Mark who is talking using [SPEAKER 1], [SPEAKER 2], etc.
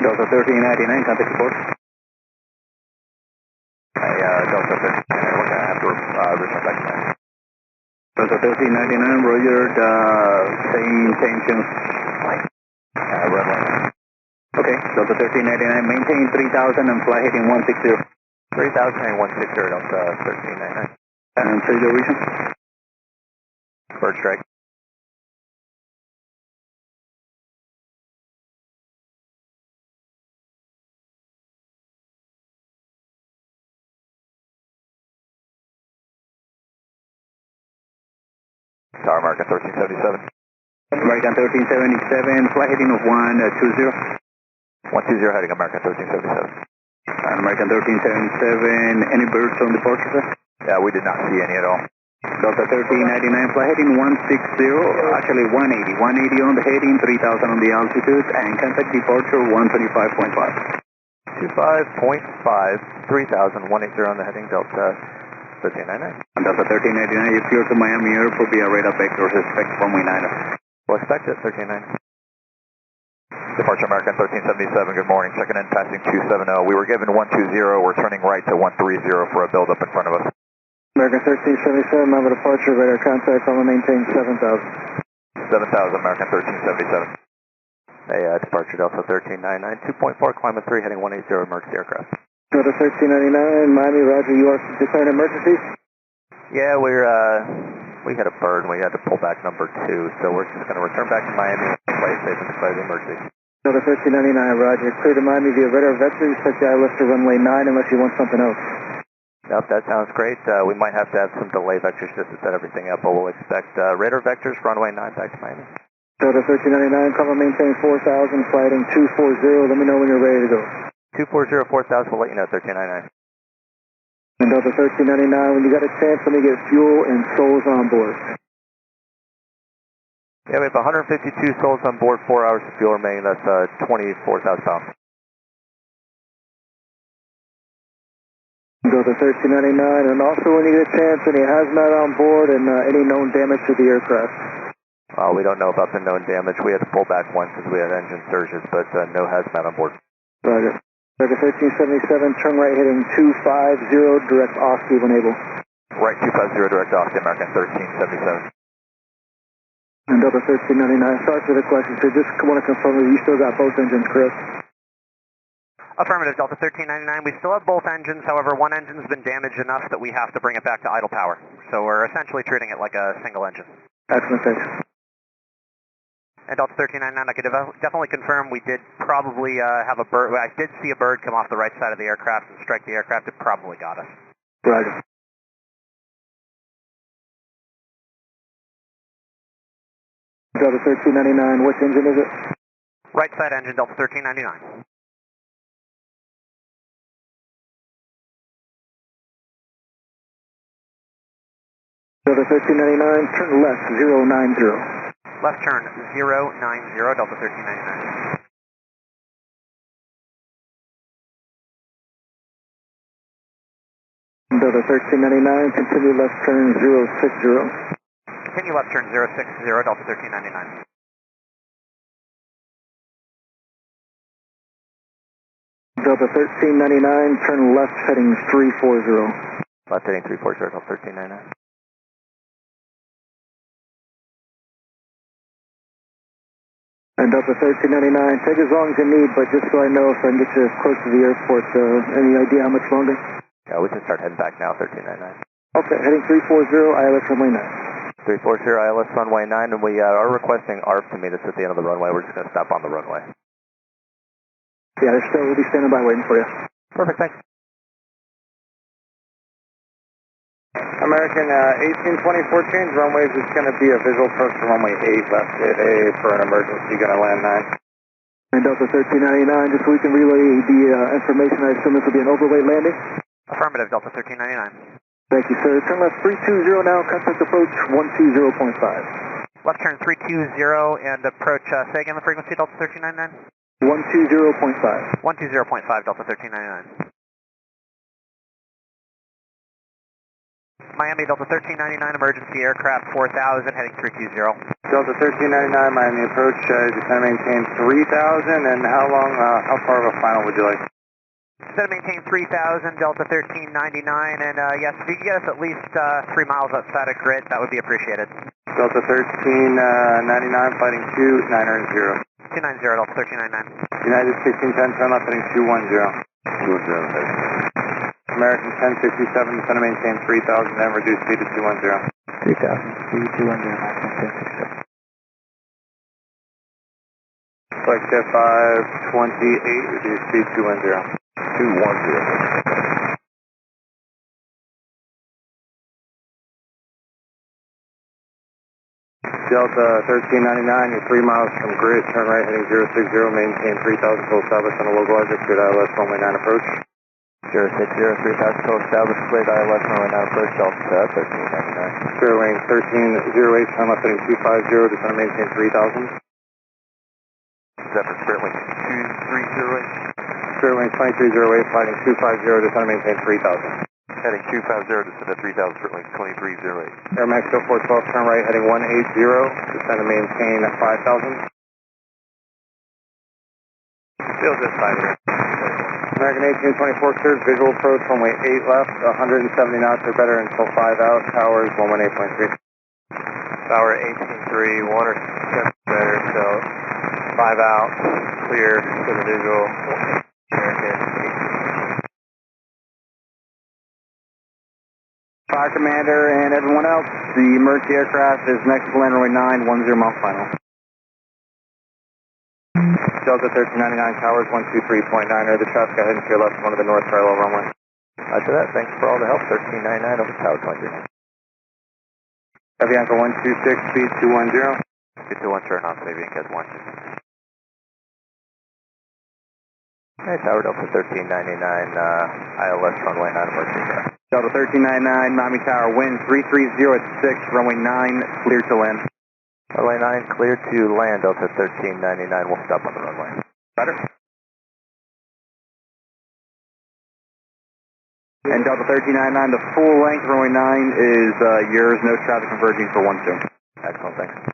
[SPEAKER 1] Delta 1399, contact report.
[SPEAKER 2] Delta 1399, we're going to have to return back to Miami.
[SPEAKER 1] Delta 1399, roger, same tensions.
[SPEAKER 2] Runway.
[SPEAKER 1] Okay, Delta 1399, maintain 3000 and fly heading 160.
[SPEAKER 2] 3000 heading 160, Delta 1399.
[SPEAKER 1] And say the reason?
[SPEAKER 2] Bird strike. Tower American 1377.
[SPEAKER 1] American 1377, fly heading of 120.
[SPEAKER 2] 120 heading American 1377.
[SPEAKER 1] And American 1377, any birds on departure, sir?
[SPEAKER 2] Yeah, we did not see any at all.
[SPEAKER 1] Delta 1399, fly heading 160, actually 180. 180 on the heading, 3000 on the altitude, and contact departure 125.5.
[SPEAKER 2] 25.5, 3000, 180 on the heading, Delta 1399.
[SPEAKER 1] And Delta 1399, if you're to Miami Airport via radar vectors, expect runway 9.
[SPEAKER 2] We'll expect it, 1399. Departure American 1377, good morning. Checking in, passing 270. We were given 120, we're turning right to 130 for a build-up in front of us.
[SPEAKER 1] American 1377, have a departure, radar contact, I'm going to maintain 7000.
[SPEAKER 2] 7000, American 1377. Departure Delta 1399, 2.4, climate 3, heading 180, emergency aircraft.
[SPEAKER 1] Delta 1399, Miami, roger, you are declaring emergency?
[SPEAKER 2] Yeah, we had a bird and we had to pull back number 2, so we're just going to return back to Miami, play safe and declare the emergency.
[SPEAKER 1] Delta 1399, roger, clear to Miami via radar vector, expect the ILS to runway 9 unless you want something else.
[SPEAKER 2] Nope, that sounds great. We might have to have some delay vectors just to set everything up, but we'll expect radar vectors, runway 9 back to Miami.
[SPEAKER 1] Delta 1399, cover maintain 4000, flighting 240, let me know when you're ready to go.
[SPEAKER 2] 240, 4000, we'll let you know, 1399.
[SPEAKER 1] And Delta 1399, when you got a chance, let me get fuel and souls on board.
[SPEAKER 2] Yeah, we have 152 souls on board, 4 hours of fuel remaining, that's 24,000 pounds.
[SPEAKER 1] Delta 1399, and also when you get a chance, any hazmat on board and any known damage to the aircraft.
[SPEAKER 2] We don't know about the known damage. We had to pull back once because we had engine surges, but no hazmat on board.
[SPEAKER 1] Roger. Delta 1377, turn right heading 250, direct Oscar when able.
[SPEAKER 2] Right 250, direct Oscar, American 1377.
[SPEAKER 1] And Delta 1399, sorry for the question, sir, just want to confirm that you still got both engines, correct?
[SPEAKER 3] Affirmative, Delta 1399. We still have both engines, however, one engine's been damaged enough that we have to bring it back to idle power. So we're essentially treating it like a single engine.
[SPEAKER 1] Excellent, thanks.
[SPEAKER 3] And Delta 1399, I could definitely confirm we did probably have a bird. I did see a bird come off the right side of the aircraft and strike the aircraft. It probably got us.
[SPEAKER 1] Roger. Delta 1399, which engine is it?
[SPEAKER 3] Right side engine, Delta 1399.
[SPEAKER 1] Delta 1399, turn left, 090.
[SPEAKER 3] Left turn 090, Delta 1399.
[SPEAKER 1] Delta 1399, continue left turn 060.
[SPEAKER 3] Continue left turn 060, Delta 1399.
[SPEAKER 1] Delta 1399, turn left heading 340.
[SPEAKER 2] Left heading 340, Delta 1399.
[SPEAKER 1] And Delta 1399, take as long as you need, but just so I know if I can get you close to the airport, any idea how much longer?
[SPEAKER 2] Yeah, we can start heading back now, 1399.
[SPEAKER 1] Okay, heading 340, ILS runway 9.
[SPEAKER 2] 340, ILS runway 9, and we are requesting ARP to meet us at the end of the runway. We're just going to stop on the runway.
[SPEAKER 1] Yeah, we'll be standing by waiting for you.
[SPEAKER 2] Perfect, thanks.
[SPEAKER 1] American 1824 change runways is going to be a visual approach to runway 8 left at A for an emergency, going to land 9. And Delta 1399, just so we can relay the information, I assume this will be an overweight landing?
[SPEAKER 3] Affirmative, Delta 1399.
[SPEAKER 1] Thank you, sir. Turn left 320 now, contact approach 120.5.
[SPEAKER 3] Left turn 320 and approach, say again the frequency, Delta 1399?
[SPEAKER 1] 120.5.
[SPEAKER 3] 120.5, Delta 1399. Miami Delta 1399, emergency aircraft 4000, heading 320.
[SPEAKER 1] Delta 1399, Miami approach, descend and maintain 3000, and how far of a final would you like?
[SPEAKER 3] Descend and maintain 3000, Delta 1399, and yes, if you can get us at least 3 miles outside of grid, that would be appreciated.
[SPEAKER 1] Delta 1399, fighting 290.
[SPEAKER 3] 290, Delta 1399.
[SPEAKER 1] United 1610, turn left, heading 210.
[SPEAKER 2] 210.
[SPEAKER 1] American 1067, descend and maintain 3000, then reduce speed to 210.
[SPEAKER 4] 3000, speed 210, American 1067.
[SPEAKER 1] Flight Jet 528, reduce speed 210.
[SPEAKER 2] 210.
[SPEAKER 1] Delta 1399, you're 3 miles from grid, turn right heading 060, maintain 3000, full establish on a localizer, cleared ILS runway 9 approach.
[SPEAKER 2] 060, 3000, full establish, cleared ILS runway 9 approach, Delta 1399.
[SPEAKER 1] Clear lane 1308, turn left heading 250, descend and maintain 3000.
[SPEAKER 2] Zephyr, Spirit Link 2308.
[SPEAKER 1] Spirit lane 2308, fighting 250, descend and maintain 3000.
[SPEAKER 2] Heading 250, descend to 3000, Spirit Link 2308.
[SPEAKER 1] Air Max 0412, turn right heading 180, descend and maintain 5000.
[SPEAKER 2] Still just 5
[SPEAKER 1] American 1824 cleared, visual approach, runway 8 left, 170 knots or better until 5 out, towers 118.3.
[SPEAKER 2] Tower 18.3, 1 or 7 better, so 5 out, clear for the visual.
[SPEAKER 1] Fire Commander and everyone else, the emergency aircraft is next to land runway 9, 10 mile final. Delta 1399, towers 123.9, the traffic ahead and to your left, one of the north parallel runway.
[SPEAKER 2] After that, thanks for all the help, 1399 over tower 23.
[SPEAKER 1] Avianca 126, speed 210.
[SPEAKER 2] Speed 210, turn off, Avianca 126. Hey, tower Delta 1399, ILS runway 9 emergency craft.
[SPEAKER 1] Delta 1399, Miami Tower, wind 330 at 6, runway 9, clear to land.
[SPEAKER 2] Runway 9, clear to land, Delta 1399, we'll stop on the runway.
[SPEAKER 1] Better. And Delta 1399, the full length runway 9 is yours, no traffic converging for 12.
[SPEAKER 2] Excellent, thanks.